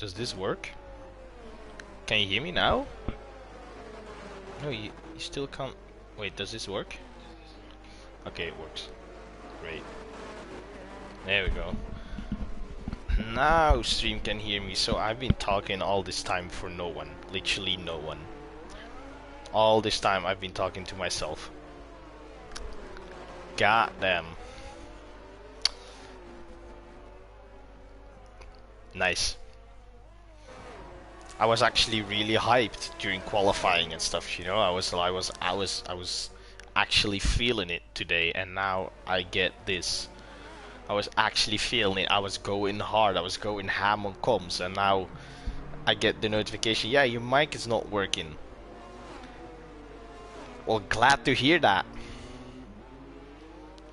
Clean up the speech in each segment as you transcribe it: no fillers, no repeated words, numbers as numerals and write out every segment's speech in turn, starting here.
Does this work? Can you hear me now? No, you still can't. Wait, does this work? Okay, it works. Great. There we go. Now stream can hear me, so I've been talking all this time for no one. Literally no one. All this time I've been talking to myself. God damn. Nice. I was actually really hyped during qualifying and stuff, you know. I was actually feeling it today, and now I get this. I was actually feeling it. I was going hard. I was going ham on comms, and now I get the notification. Yeah, your mic is not working. Well, glad to hear that.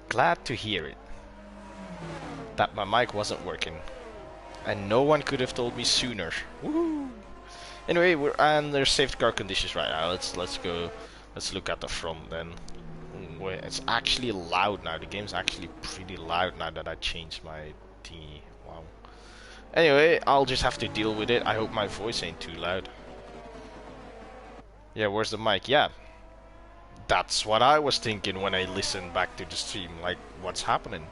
Glad to hear it. That my mic wasn't working, and no one could have told me sooner. Woo! Anyway, we're under safety car conditions right now. Let's go. Let's look at the front then. It's actually loud now. The game's actually pretty loud now that I changed my thingy. Wow. Anyway, I'll just have to deal with it. I hope my voice ain't too loud. Yeah, where's the mic? Yeah. That's what I was thinking when I listened back to the stream. Like, what's happening?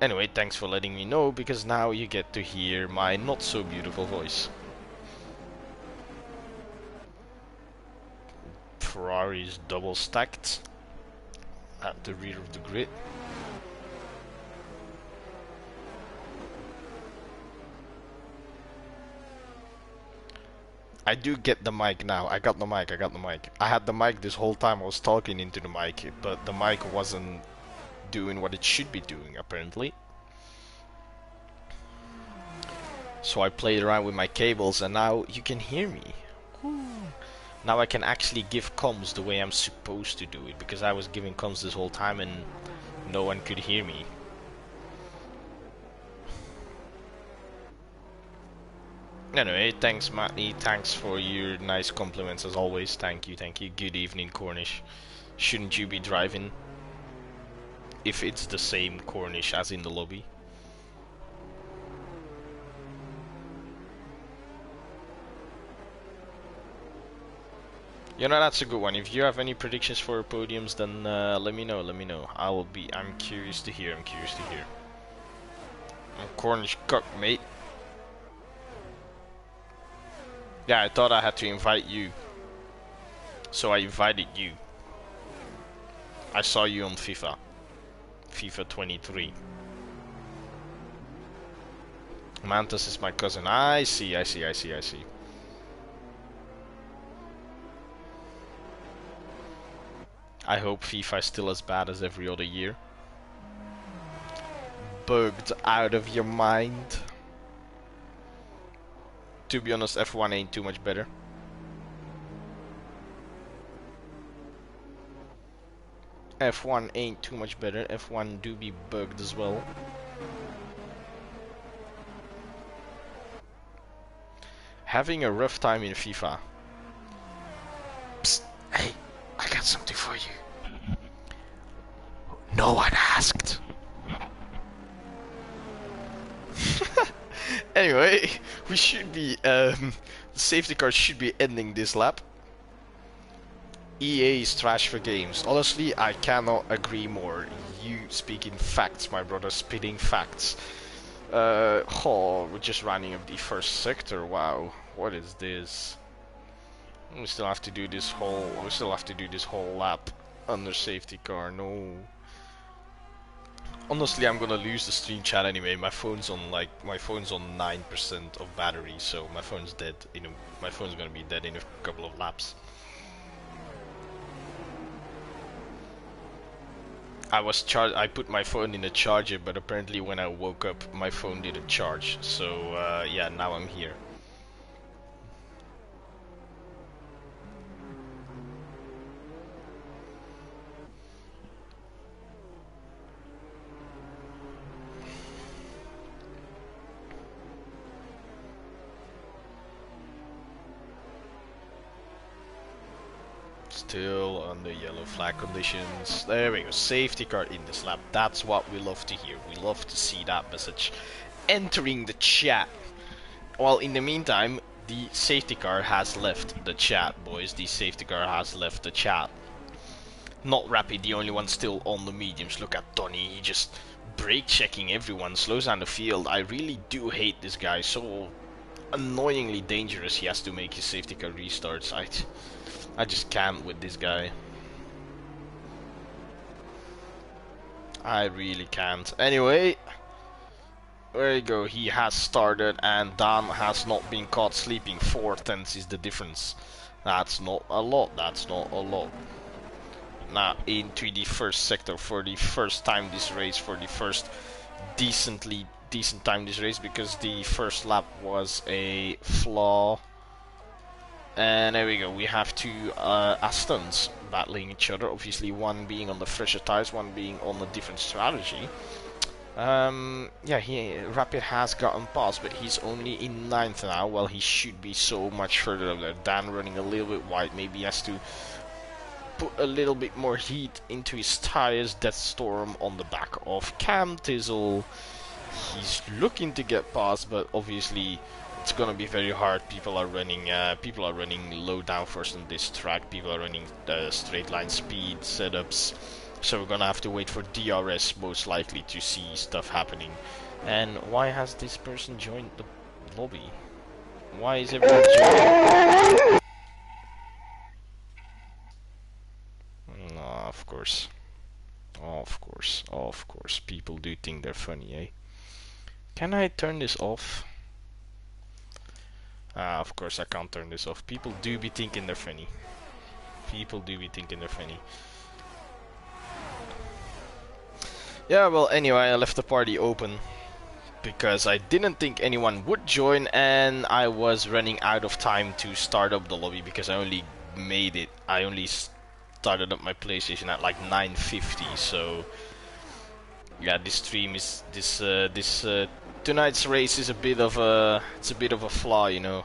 Anyway, thanks for letting me know, because now you get to hear my not so beautiful voice. Ferrari is double stacked at the rear of the grid. I do get the mic now. I got the mic. I had the mic this whole time. I was talking into the mic, but the mic wasn't doing what it should be doing, apparently. So I played around with my cables, and now you can hear me. Woo. Now I can actually give comms the way I'm supposed to do it, because I was giving comms this whole time and no one could hear me. Anyway, thanks Matty, thanks for your nice compliments as always. Thank you. Good evening, Cornish. Shouldn't you be driving? If it's the same Cornish as in the lobby. You know, that's a good one. If you have any predictions for podiums, then let me know. I'm curious to hear. I'm Cornish cock, mate. Yeah, I thought I had to invite you. So I invited you. I saw you on FIFA. FIFA 23. Mantis is my cousin. I see. I hope FIFA is still as bad as every other year. Bugged out of your mind. To be honest, F1 ain't too much better. F1 ain't too much better. F1 do be bugged as well. Having a rough time in FIFA. Psst, hey, I got something for you. No one asked. Anyway, we should be, the safety car should be ending this lap. EA is trash for games. Honestly, I cannot agree more. You speaking facts, my brother, spitting facts. Oh, we're just running up the first sector. Wow, what is this? We still have to do this whole lap under safety car. No. Honestly, I'm gonna lose the stream chat anyway. My phone's on 9% of battery, so my phone's dead. My phone's gonna be dead in a couple of laps. I put my phone in a charger, but apparently when I woke up, my phone didn't charge. So yeah, now I'm here. Still under yellow flag conditions. There we go. Safety car in this lap. That's what we love to hear. We love to see that message entering the chat. Well, in the meantime, the safety car has left the chat, boys. The safety car has left the chat. Not Rapid, the only one still on the mediums. Look at Tony, he just brake checking everyone, slows down the field. I really do hate this guy. So annoyingly dangerous. He has to make his safety car restarts. I just can't with this guy. I really can't. Anyway, there you go. He has started and Dan has not been caught sleeping. 4/10 is the difference. That's not a lot. That's not a lot. Now into the first sector for the first time this race, for the first decent time this race, because the first lap was a flaw. And there we go, we have two Astons battling each other, obviously one being on the fresher tires, one being on a different strategy. Yeah, Rapid has gotten past, but he's only in 9th now. Well, he should be so much further up there. Dan running a little bit wide, maybe he has to put a little bit more heat into his tires. Deathstorm on the back of Cam Tizzle. He's looking to get past, but obviously it's gonna be very hard. People are running low downforce on this track. People are running straight line speed setups, so we're gonna have to wait for DRS most likely to see stuff happening. And why has this person joined the lobby? Why is everyone joining? No, of course. Of course. People do think they're funny, eh? Can I turn this off? Of course I can't turn this off. People do be thinking they're funny. Yeah, well, anyway, I left the party open because I didn't think anyone would join, and I was running out of time to start up the lobby because I only started up my PlayStation at like 9:50. So yeah, this stream is tonight's race is a bit of a flaw, you know.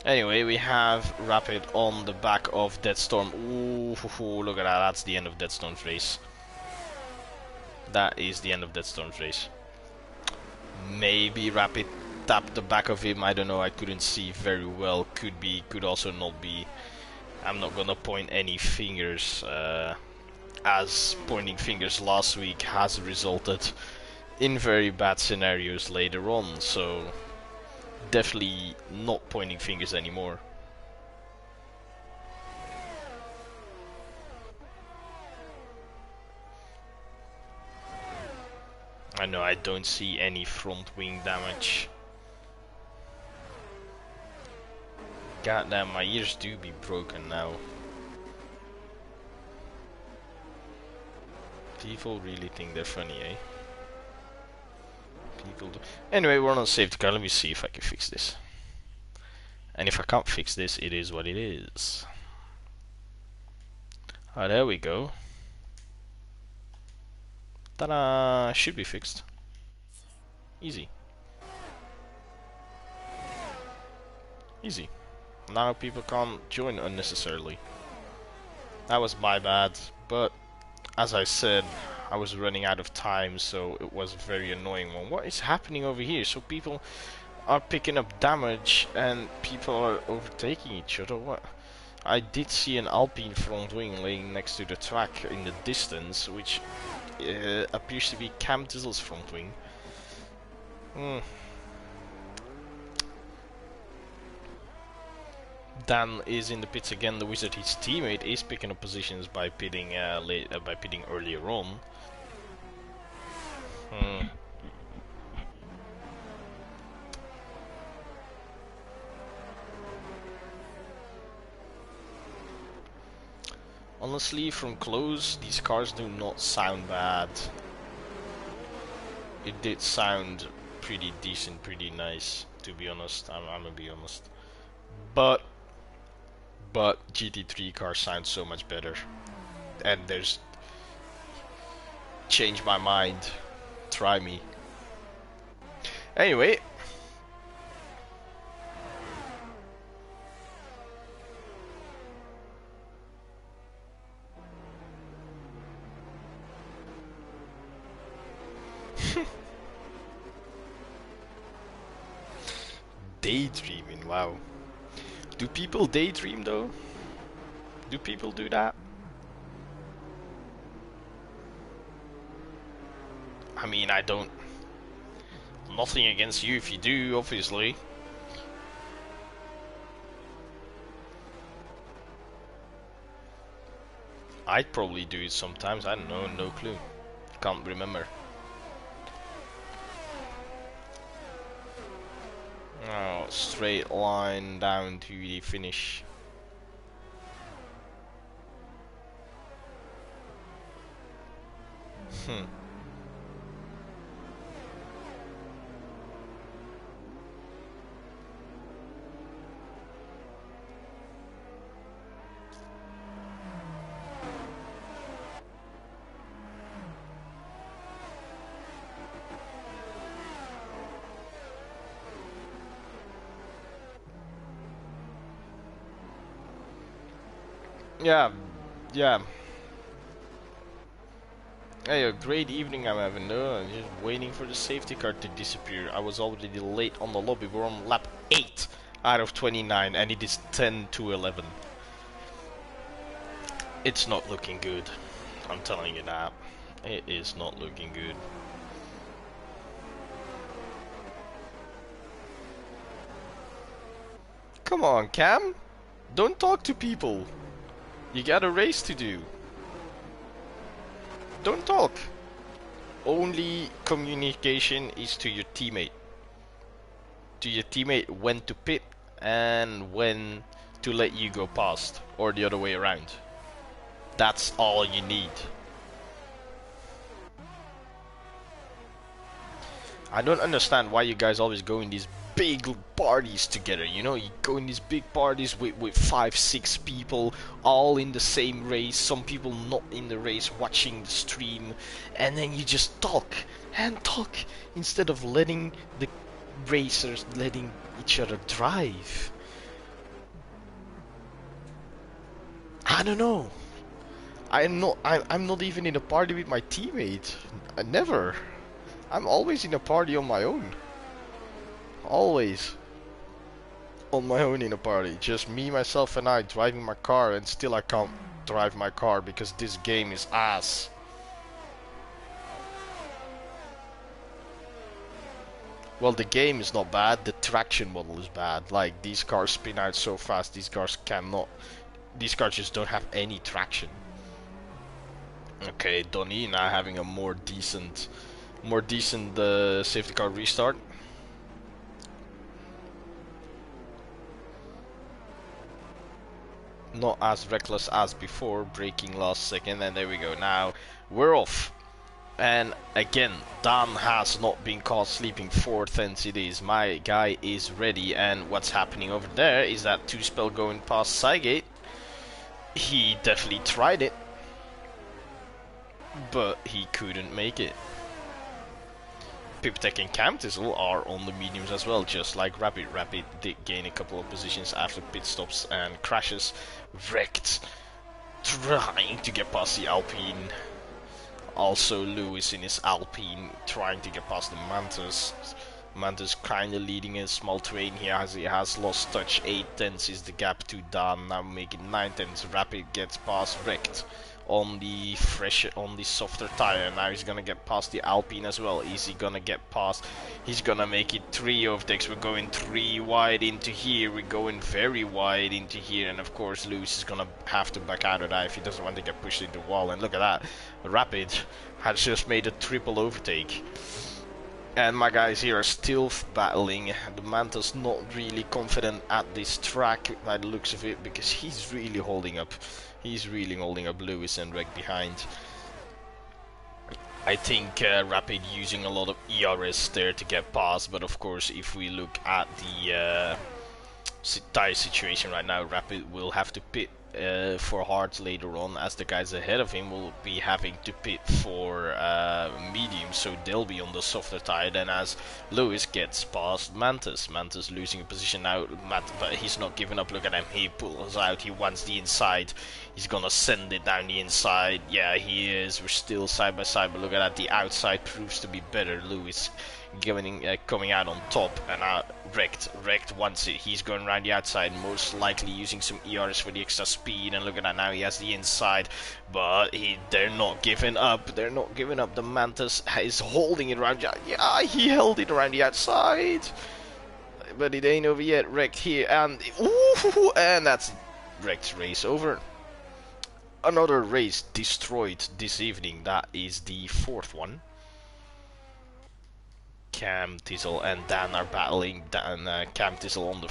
Anyway, we have Rapid on the back of Deathstorm. Ooh, look at that. That's the end of Deathstorm's race. That is the end of Deathstorm's race. Maybe Rapid tapped the back of him. I don't know. I couldn't see very well. Could be. Could also not be. I'm not gonna point any fingers. As pointing fingers last week has resulted in very bad scenarios later on. So definitely not pointing fingers anymore. I know I don't see any front wing damage. Goddamn, my ears do be broken now. People really think they're funny, eh? People do. Anyway, we're on safety car. Let me see if I can fix this. And if I can't fix this, it is what it is. Ah, there we go. Ta-da! Should be fixed. Easy. Easy. Now people can't join unnecessarily. That was my bad, but as I said, I was running out of time, so it was a very annoying one. What is happening over here? So people are picking up damage and people are overtaking each other. What? I did see an Alpine front wing laying next to the track in the distance, which appears to be Cam Tizzle's front wing. Dan is in the pits again. The wizard, his teammate, is picking up positions by pitting earlier on. Honestly, from close, these cars do not sound bad. It did sound pretty decent, pretty nice, to be honest. I'm gonna be honest. But GT3 cars sound so much better. And there's... Change my mind. Try me. Anyway. Daydreaming, wow. Do people daydream though? Do people do that? I mean, I don't. Nothing against you if you do, obviously. I'd probably do it sometimes, I don't know, no clue. Can't remember. Oh, straight line down to the finish. Yeah, yeah. Hey, a great evening I'm having though. I'm just waiting for the safety car to disappear. I was already late on the lobby. We're on lap 8 out of 29 and it is 10 to 11. It's not looking good. I'm telling you that. It is not looking good. Come on, Cam. Don't talk to people. You got a race to do. Don't talk. Only communication is to your teammate. To your teammate when to pit and when to let you go past, or the other way around. That's all you need. I don't understand why you guys always go in these big parties together, you know, you go in these big parties with 5-6 people all in the same race, some people not in the race watching the stream, and then you just talk and talk instead of letting the racers letting each other drive. I don't know. I'm not even in a party with my teammate. I never. I'm always in a party on my own. Always on my own in a party. Just me, myself and I driving my car, and still I can't drive my car because this game is ass. Well, the game is not bad, the traction model is bad. Like, these cars spin out so fast, these cars cannot. These cars just don't have any traction. Okay, Donny now having a more decent safety car restart. Not as reckless as before, braking last second, and there we go. Now we're off. And again, Dan has not been caught sleeping. 4th it is. My guy is ready, and what's happening over there is that 2-spell going past Cygate. He definitely tried it, but he couldn't make it. Piptech and Camtizzle are on the mediums as well, just like Rapid. Rapid did gain a couple of positions after pit stops and crashes. Wrecked, trying to get past the Alpine. Also Lewis in his Alpine trying to get past the Mantis. Mantis kinda leading in small terrain here as he has lost touch. 8/10 is the gap to Dan, now making 9/10. Rapid gets past Wrecked on the softer tire. Now he's gonna get past the Alpine as well. Is he gonna get past? He's gonna make it 3 overtakes. We're going 3 wide into here. We're going very wide into here, and of course Lewis is gonna have to back out of that if he doesn't want to get pushed into the wall. And look at that, Rapid has just made a triple overtake. And my guys here are still battling. The Manta's not really confident at this track by the looks of it, because he's really holding up. He's really holding up Lewis and Reg behind. I think Rapid using a lot of ERS there to get past, but of course if we look at the tire situation right now, Rapid will have to pit for hards later on, as the guys ahead of him will be having to pit for medium, so they'll be on the softer tire. Then as Lewis gets past Mantis losing a position now, but he's not giving up. Look at him, he pulls out, he wants the inside, he's gonna send it down the inside. Yeah, he is. We're still side by side, but look at that, the outside proves to be better. Lewis coming out on top, and wrecked wants it. He's going around the outside, most likely using some ERs for the extra speed, and look at that, now he has the inside, but they're not giving up. They're not giving up. The Mantis is holding it around. Yeah, he held it around the outside, but it ain't over yet. Wrecked here, and ooh, and that's wrecked race over. Another race destroyed this evening. That is the fourth one. Cam, Diesel, and Dan are battling. Cam, Diesel on the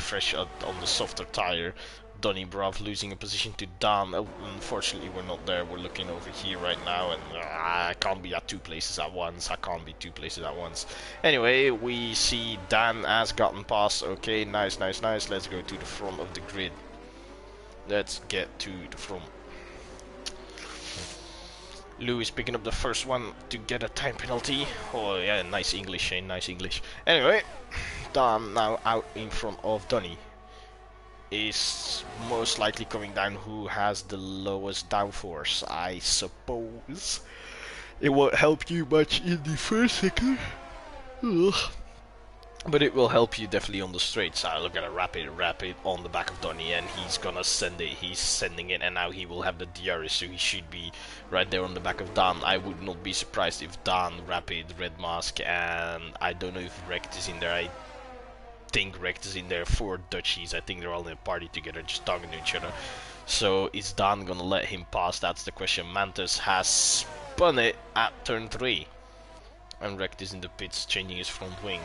softer tire. Donny Brav losing a position to Dan. Unfortunately, we're not there. We're looking over here right now, and I can't be at two places at once. Anyway, we see Dan has gotten past. Okay, nice. Let's go to the front of the grid. Let's get to the front. Lewis picking up the first one to get a time penalty. Oh yeah, nice English, Shane, nice English. Anyway, Dan now out in front of Donny. Is most likely coming down who has the lowest downforce, I suppose. It won't help you much in the first second. Ugh. But it will help you definitely on the straights. Look at a rapid on the back of Donny, and he's gonna send it. He's sending it, and now he will have the DRS, so he should be right there on the back of Dan. I would not be surprised if Dan, Rapid, Red Mask, and I don't know if Rect is in there. I think Rect is in there for Dutchies. I think they're all in a party together, just talking to each other. So is Dan gonna let him pass? That's the question. Mantis has spun it at turn 3, and Rect is in the pits, changing his front wing.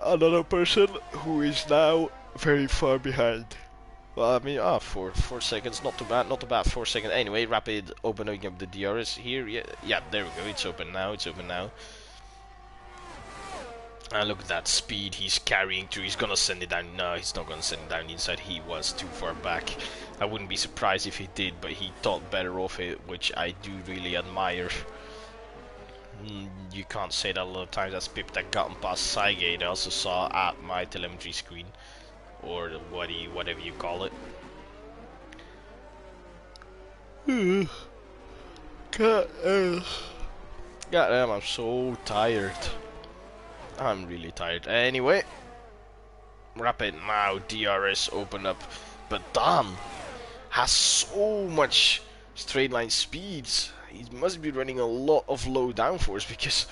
Another person who is now very far behind. Well, I mean, 4 seconds, not too bad, 4 seconds. Anyway, Rapid opening up the DRS here. Yeah, there we go. It's open now. And look at that speed he's carrying through. He's gonna send it down. No, he's not gonna send it down inside. He was too far back. I wouldn't be surprised if he did, but he thought better of it, which I do really admire. You can't say that a lot of times. That's Pip that got him past Cygate. I also saw at my telemetry screen, or whatever you call it. Goddamn, I'm so tired. I'm really tired. Anyway, Rapid now, DRS open up, but Dan has so much straight line speeds. He must be running a lot of low downforce, because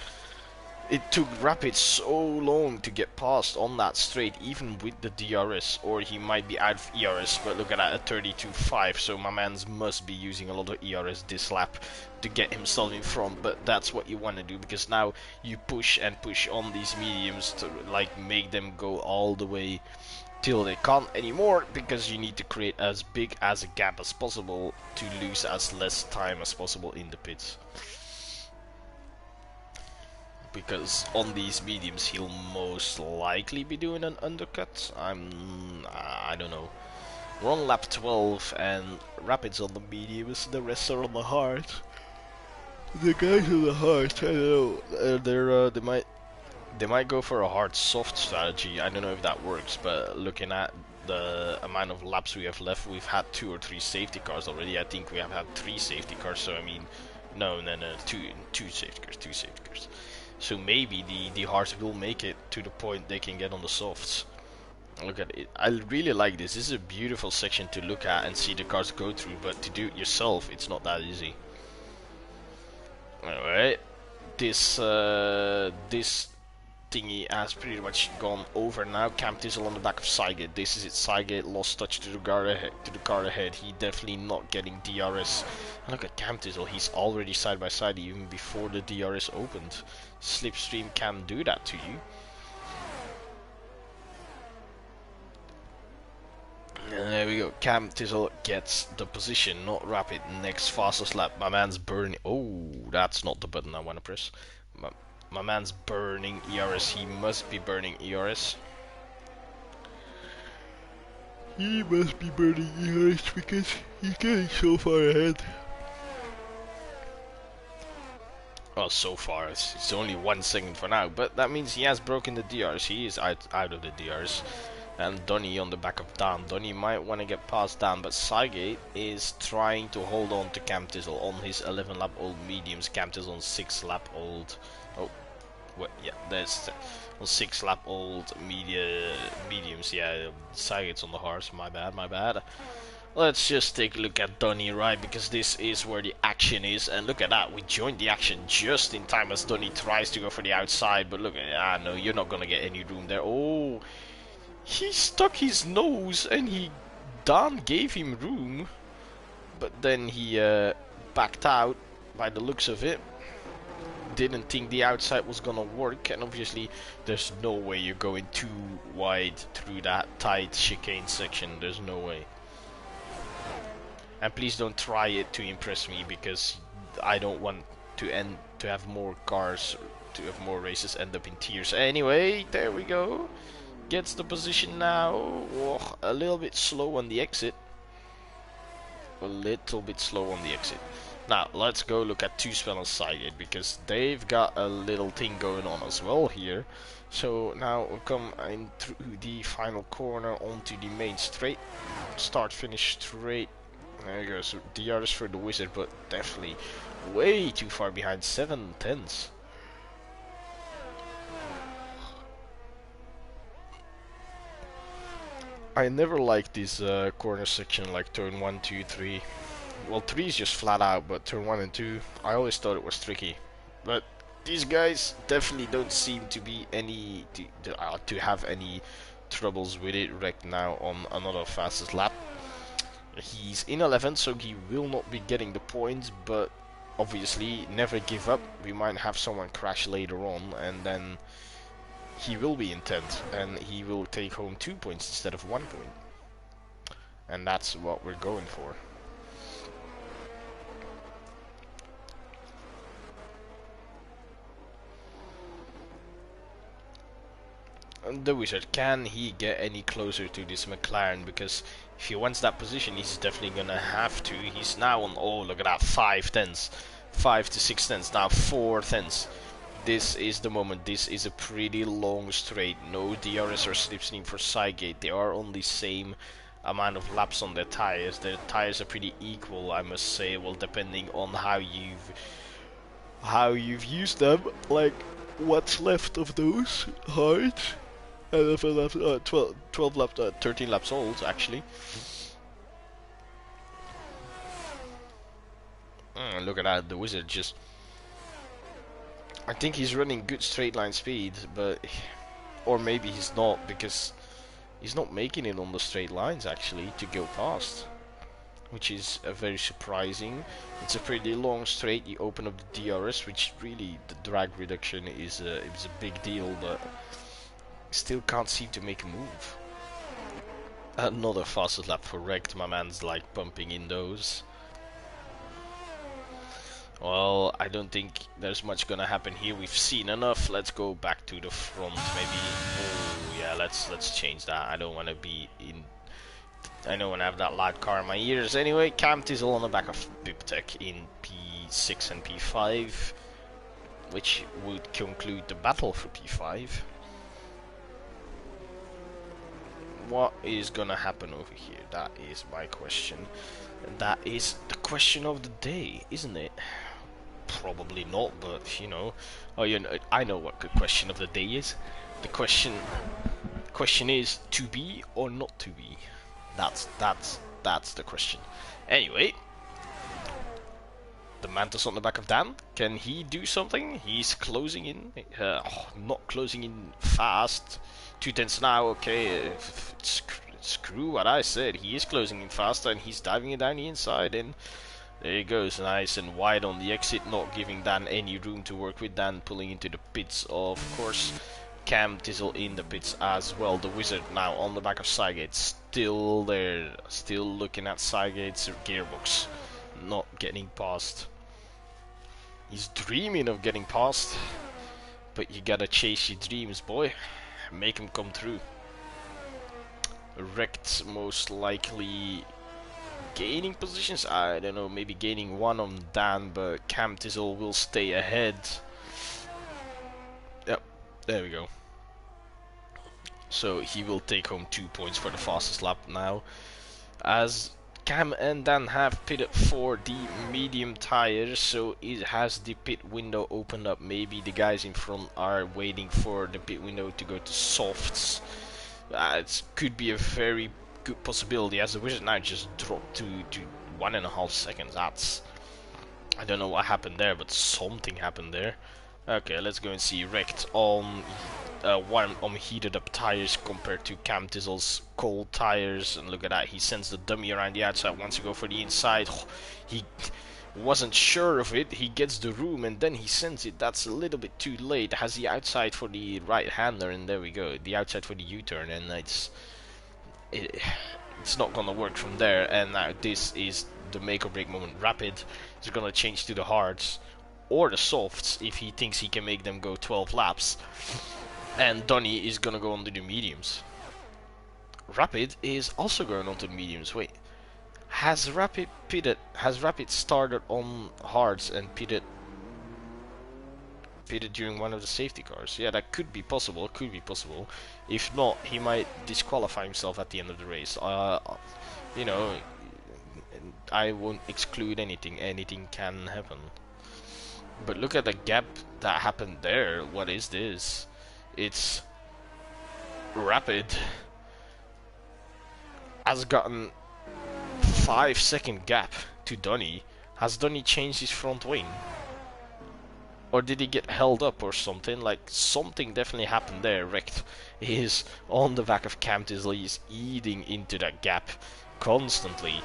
it took Rapid so long to get past on that straight, even with the DRS, or he might be out of ERS, but look at that, at 32.5, so my man's must be using a lot of ERS this lap to get himself in front. But that's what you want to do, because now you push and push on these mediums to like make them go all the way till they can't anymore, because you need to create as big as a gap as possible to lose as less time as possible in the pits. Because on these mediums he'll most likely be doing an undercut. I don't know. We're on lap 12 and Rapid's on the mediums, the rest are on the hard. The guys on the hard, I don't know, they might go for a hard soft strategy. I don't know if that works, but looking at the amount of laps we have left, we've had 2 or 3 safety cars already. I think we have had 3 safety cars, so I mean, no, two safety cars. So maybe the hards will make it to the point they can get on the softs. Look at it. I really like this. This is a beautiful section to look at and see the cars go through, but to do it yourself, it's not that easy. Alright. This thingy has pretty much gone over now. Cam Tizzle on the back of Cygate. This is it. Cygate lost touch to the car ahead. He definitely not getting DRS. And look at Cam Tizzle. He's already side by side even before the DRS opened. Slipstream can do that to you. And there we go. Cam Tizzle gets the position, not Rapid. Next fastest lap. My man's burning. Oh, that's not the button I want to press. My man's burning ERS. He must be burning ERS. He must be burning ERS because he's getting so far ahead. Well, so far it's only 1 second for now, but that means he has broken the DRS. He is out of the DRS. and Donny on the back of Dan. Donny might want to get past Dan, but Cygate is trying to hold on to Cam Tizzle on his 11 lap old mediums. Cam Tizzle on 6 lap old. Oh, what? Yeah, there's on 6 lap old mediums. Yeah, Cygate's on the hards. My bad, my bad. Let's just take a look at Donny, right, because this is where the action is, and look at that, we joined the action just in time as Donny tries to go for the outside, but look, no, you're not gonna get any room there. Oh, he stuck his nose, and Dan gave him room, but then he backed out, by the looks of it. Didn't think the outside was gonna work, and obviously there's no way you're going too wide through that tight chicane section, there's no way. And please don't try it to impress me, because I don't want to have more cars, to have more races end up in tears. Anyway, there we go. Gets the position now. Oh, a little bit slow on the exit. A little bit slow on the exit. Now, let's go look at Two-Spell and Cygate, because they've got a little thing going on as well here. So now we'll come in through the final corner onto the main straight. Start-finish straight. There you go, so DRS for the Wizard, but definitely way too far behind, 7/10. I never liked this corner section, like turn 1, 2, 3. Well, 3 is just flat out, but turn 1 and 2, I always thought it was tricky. But these guys definitely don't seem to be to have any troubles with it right now on another fastest lap. He's in 11th, so he will not be getting the points, but obviously never give up. We might have someone crash later on, and then he will be in 10th, and he will take home 2 points instead of 1 point. And that's what we're going for. The Wizard, can he get any closer to this McLaren? Because if he wants that position, he's definitely gonna have to. He's now on, oh look at that, 5/10, 5 to 6/10, now 4/10. This is the moment. This is a pretty long straight. No DRS or slipstream for Cygate. They are on the same amount of laps on their tires. Their tires are pretty equal, I must say. Well, depending on how you've used them, like what's left of those hard. 11 laps, 12 laps, 13 laps old, actually. Look at that, the Wizard just... I think he's running good straight line speed, but... Or maybe he's not, because he's not making it on the straight lines, actually, to go past. Which is very surprising. It's a pretty long straight, you open up the DRS, which really, the drag reduction is a big deal, but... Still can't seem to make a move. Another fastest lap for Wrecked. My man's like bumping in those. Well, I don't think there's much gonna happen here. We've seen enough. Let's go back to the front, maybe. Oh yeah, let's change that. I don't want to be in. I don't want to have that loud car in my ears. Anyway, Cam Tizzle on the back of Piptech in P6 and P5, which would conclude the battle for P5. What is gonna happen over here? That is my question. And that is the question of the day, isn't it? Probably not, but you know. Oh, you know, I know what the question of the day is. The question is to be or not to be. That's the question. Anyway, the Mantis on the back of Dan. Can he do something? He's closing in. Not closing in fast. 2/10 now, okay, screw what I said, he is closing in faster and he's diving it down the inside, and there he goes, nice and wide on the exit, not giving Dan any room to work with. Dan pulling into the pits, of course. Cam Tizzle in the pits as well. The Wizard now on the back of Cygate, still there, still looking at Cygate's gearbox, not getting past. He's dreaming of getting past, but you gotta chase your dreams, boy. Make him come through. Wrecked most likely gaining positions. I don't know, maybe gaining one on Dan, but Cam Tizzle will stay ahead. Yep, there we go. So he will take home 2 points for the fastest lap now. As Cam and Dan have pitted for the medium tires, so it has the pit window opened up. Maybe the guys in front are waiting for the pit window to go to softs. It could be a very good possibility, as the wizard now just dropped to 1.5 seconds. I don't know what happened there, but something happened there. Okay, let's go and see. Wrecked on warm on heated up tires compared to Cam Tizzle's cold tires, and look at that, he sends the dummy around the outside, wants to go for the inside. He wasn't sure of it, he gets the room and then he sends it. That's a little bit too late. Has the outside for the right hander, and there we go, the outside for the U-turn, and it's not gonna work from there. And now this is the make or break moment. Rapid is gonna change to the hards or the softs if he thinks he can make them go 12 laps, and Donny is gonna go onto the mediums. Rapid is also going onto the mediums. Wait, has Rapid pitted? Has Rapid started on hards and pitted during one of the safety cars? Yeah, that could be possible. Could be possible. If not, he might disqualify himself at the end of the race. You know, I won't exclude anything. Anything can happen. But look at the gap that happened there. What is this? It's Rapid has gotten 5-second gap to Donny. Has Donny changed his front wing? Or did he get held up or something? Like, something definitely happened there. Wrecked is on the back of Cam Tisley. He's eating into that gap constantly.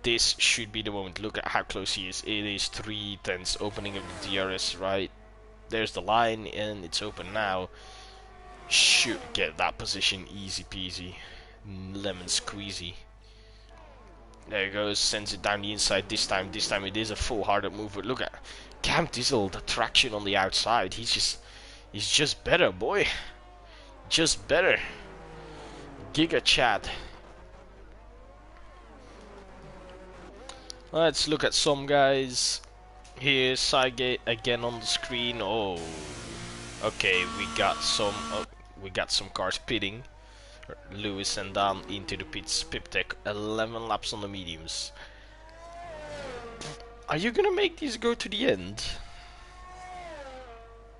This should be the moment. Look at how close he is. It is 3/10 opening of the DRS, right? There's the line and it's open now. Should get that position easy peasy. Lemon squeezy. There he goes, sends it down the inside this time. This time it is a full hearted move, but look at Cam Diesel, the traction on the outside. He's just better, boy. Just better. Giga Chad. Let's look at some guys. Here's Sidegate again on the screen. Oh, okay, we got some cars pitting. Lewis and Dan into the pits. Piptech 11 laps on the mediums. Are you gonna make these go to the end?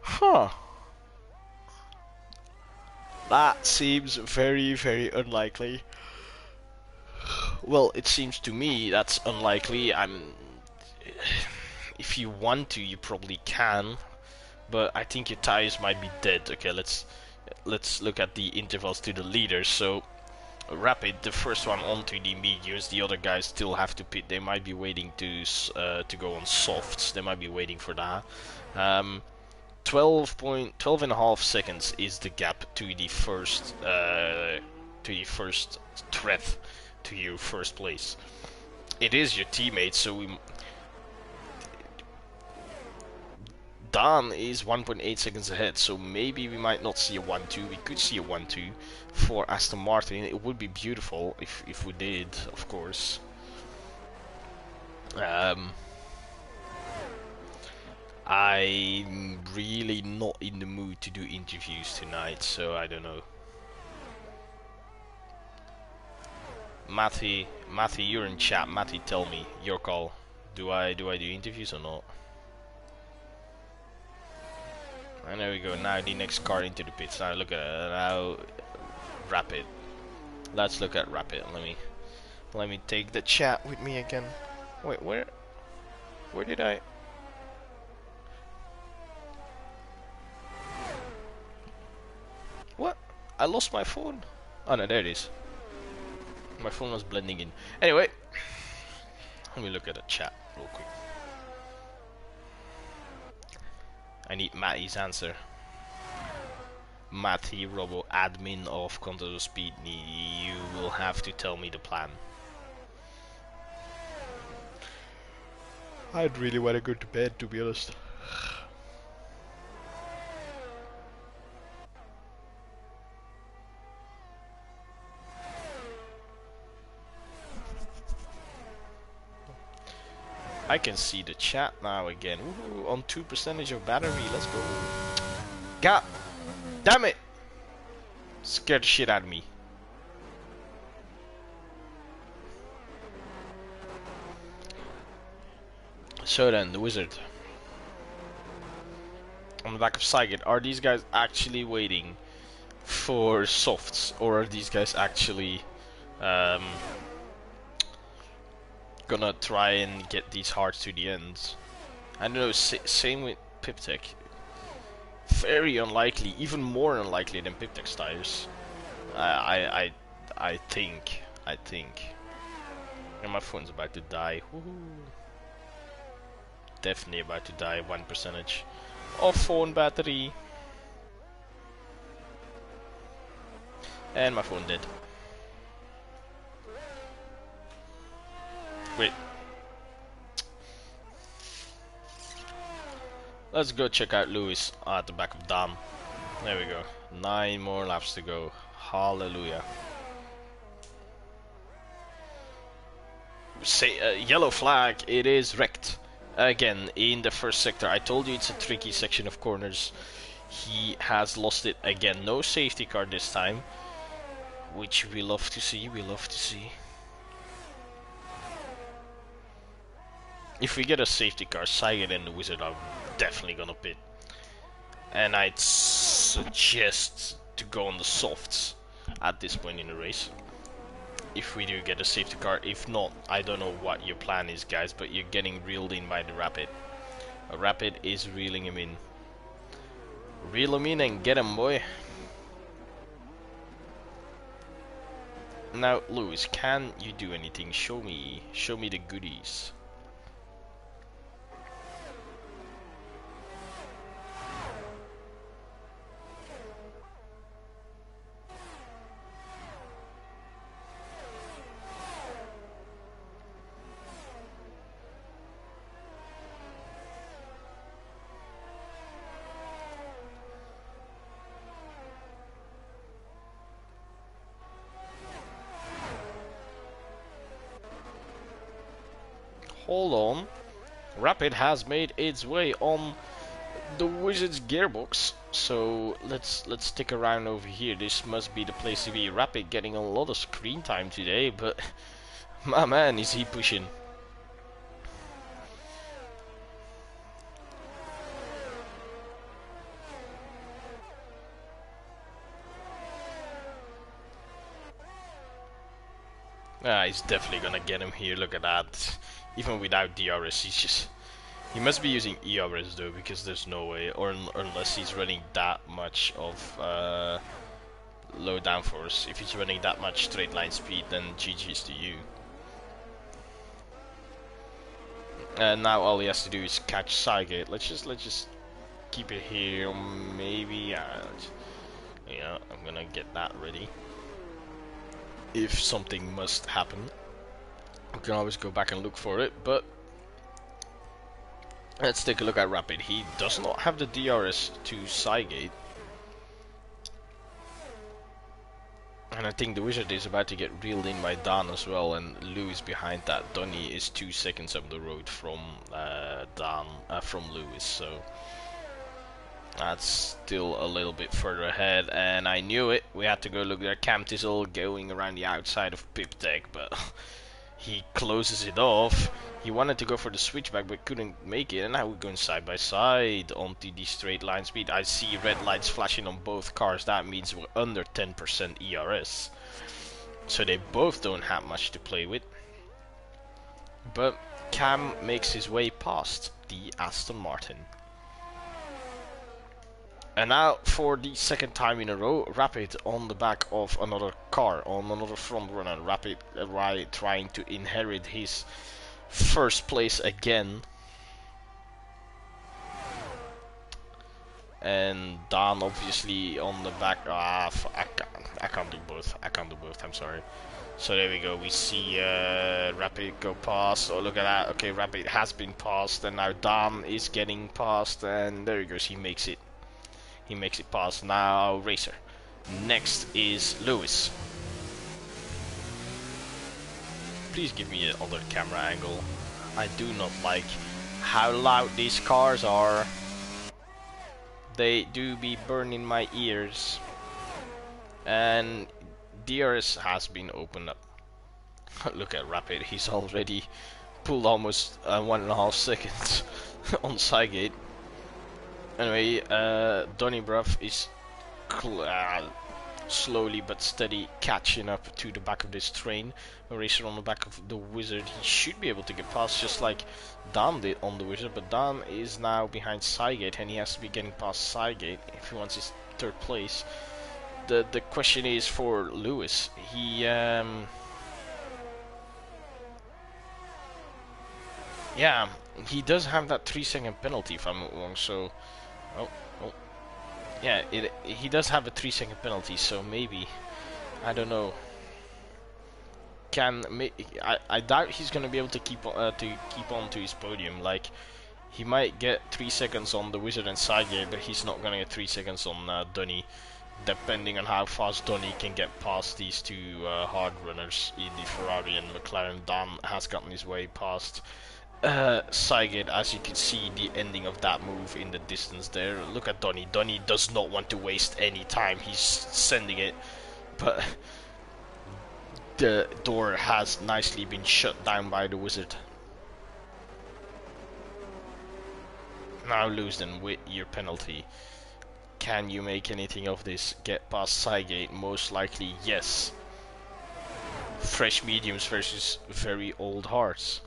Huh. That seems very, very unlikely. Well, it seems to me that's unlikely. If you want to, you probably can, but I think your tires might be dead. Okay, let's look at the intervals to the leaders. So Rapid, the first one onto the mediums. The other guys still have to pit. They might be waiting to go on softs. They might be waiting for that. 12.5 seconds is the gap to the first threat to your first place. It is your teammate, so Dan is 1.8 seconds ahead, so maybe we might not see a 1-2. We could see a 1-2 for Aston Martin. It would be beautiful if we did, of course. I'm really not in the mood to do interviews tonight, so I don't know. Matty, you're in chat. Matty, tell me your call. Do I do interviews or not? And there we go. Now the next car into the pits. Now look at it. Now Rapid. Let's look at Rapid. Let me take the chat with me again. Wait, where did I? What? I lost my phone. Oh no, there it is. My phone was blending in. Anyway, let me look at the chat real quick. I need Matty's answer. Matty Robo, admin of Control Speed. You will have to tell me the plan. I'd really want to go to bed, to be honest. I can see the chat now again. Woohoo, on 2% of battery, let's go. God damn it! Scared the shit out of me. So then, the wizard. On the back of Saigon, are these guys actually waiting for softs, or are these guys actually gonna try and get these hards to the end? I don't know, same with Piptech. Very unlikely, even more unlikely than Piptech's tires. I think. And my phone's about to die. Woohoo. Definitely about to die. 1% of phone battery. And my phone dead. Wait. Let's go check out Lewis at the back of Dam. There we go. 9 more laps to go. Hallelujah. Say yellow flag. It is wrecked. Again, in the first sector. I told you it's a tricky section of corners. He has lost it again. No safety car this time. Which we love to see. If we get a safety car, Saigon and the Wizard are definitely gonna pit. And I'd suggest to go on the softs at this point in the race. If we do get a safety car. If not, I don't know what your plan is, guys, but you're getting reeled in by the Rapid. A Rapid is reeling him in. Reel him in and get him, boy. Now, Lewis, can you do anything? Show me the goodies. Hold on. Rapid has made its way on the Wizard's gearbox. So let's stick around over here. This must be the place to be. Rapid getting a lot of screen time today, but my man, is he pushing. Ah, he's definitely gonna get him here. Look at that. Even without DRS, he must be using ERS though, because there's no way, or unless he's running that much of low downforce. If he's running that much straight line speed, then GG's to you. And now all he has to do is catch Sygate. Let's just keep it here. Maybe yeah, I'm gonna get that ready. If something must happen, we can always go back and look for it, but let's take a look at Rapid. He does not have the DRS to Sygate. And I think the Wizard is about to get reeled in by Dan as well, and Lewis behind that. Donny is 2 seconds up the road from from Lewis, so that's still a little bit further ahead. And I knew it. We had to go look at Cam Tissel going around the outside of Piptech, but he closes it off. He wanted to go for the switchback but couldn't make it, and now we're going side by side onto the straight line speed. I see red lights flashing on both cars. That means we're under 10% ERS, so they both don't have much to play with. But Cam makes his way past the Aston Martin. And now, for the second time in a row, Rapid on the back of another car, on another front runner. Rapid trying to inherit his first place again. And Dan obviously on the back. I can't do both. I'm sorry. So there we go. We see Rapid go past. Oh, look at that. Okay, Rapid has been passed, and now Dan is getting past, and there he goes. He makes it. He makes it past. Now Racer. Next is Lewis. Please give me another camera angle. I do not like how loud these cars are. They do be burning my ears. And DRS has been opened up. Look at Rapid, he's already pulled almost 1.5 seconds on Cygate. Anyway, Donnybrough is slowly but steady catching up to the back of this train. A racer on the back of the Wizard, he should be able to get past just like Dam did on the Wizard, but Dam is now behind Cygate and he has to be getting past Cygate if he wants his third place. The question is for Lewis. Yeah, he does have that 3-second penalty if I'm not wrong, so oh, yeah, he does have a 3-second penalty, so maybe, I don't know. I doubt he's gonna be able to keep on to his podium. Like, he might get 3 seconds on the Wizard and Cygate, but he's not gonna get 3 seconds on Dunny, depending on how fast Dunny can get past these two hard runners in the Ferrari and McLaren. Dan has gotten his way past Cygate, as you can see the ending of that move in the distance there. Look at Donny. Donny does not want to waste any time. He's sending it, but the door has nicely been shut down by the Wizard. Now Lewisden, with your penalty, can you make anything of this? Get past Cygate? Most likely yes. Fresh mediums versus very old hards.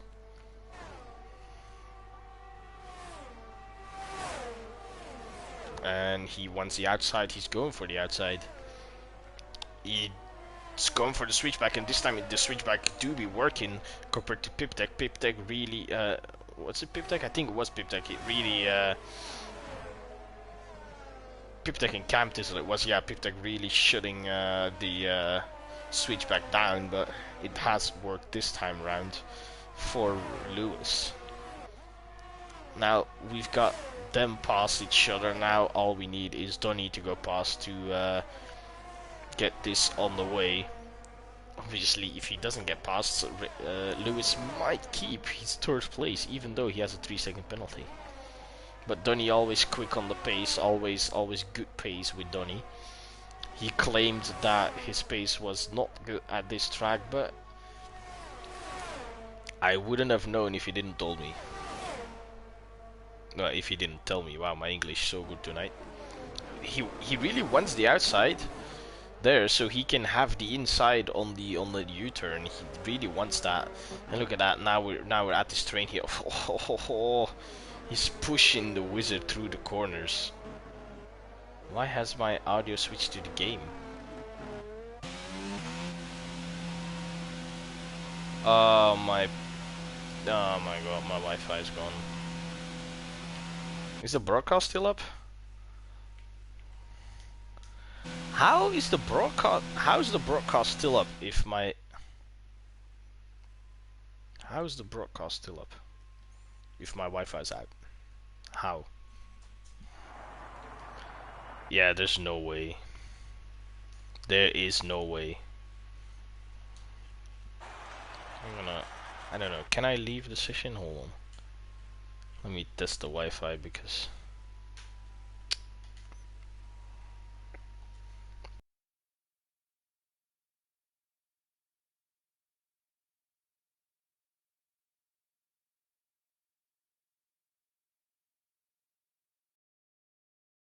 And he wants the outside, he's going for the outside. He's going for the switchback, and this time the switchback do be working compared to Piptech. Piptech really, what's it, Piptech? I think it was Piptech. It really, Piptech and Camptis, it was, yeah, Piptech really shutting the switchback down, but it has worked this time around for Lewis. Now we've got them past each other. Now all we need is Donny to go past to get this on the way. Obviously, if he doesn't get past, Lewis might keep his third place, even though he has a 3-second penalty. But Donny always quick on the pace, always good pace with Donny. He claimed that his pace was not good at this track, but I wouldn't have known if he didn't told me. No, if he didn't tell me. Wow, my English so good tonight. He really wants the outside there, so he can have the inside on the U-turn. He really wants that. And look at that. Now we're at this train here. He's pushing the Wizard through the corners. Why has my audio switched to the game? Oh my god, my Wi-Fi is gone. Is the broadcast still up? How is the broadcast still up if my... How is the broadcast still up if my Wi-Fi is out? How? Yeah, there's no way. There is no way. I don't know, can I leave the session? Hold on. Let me test the Wi-Fi because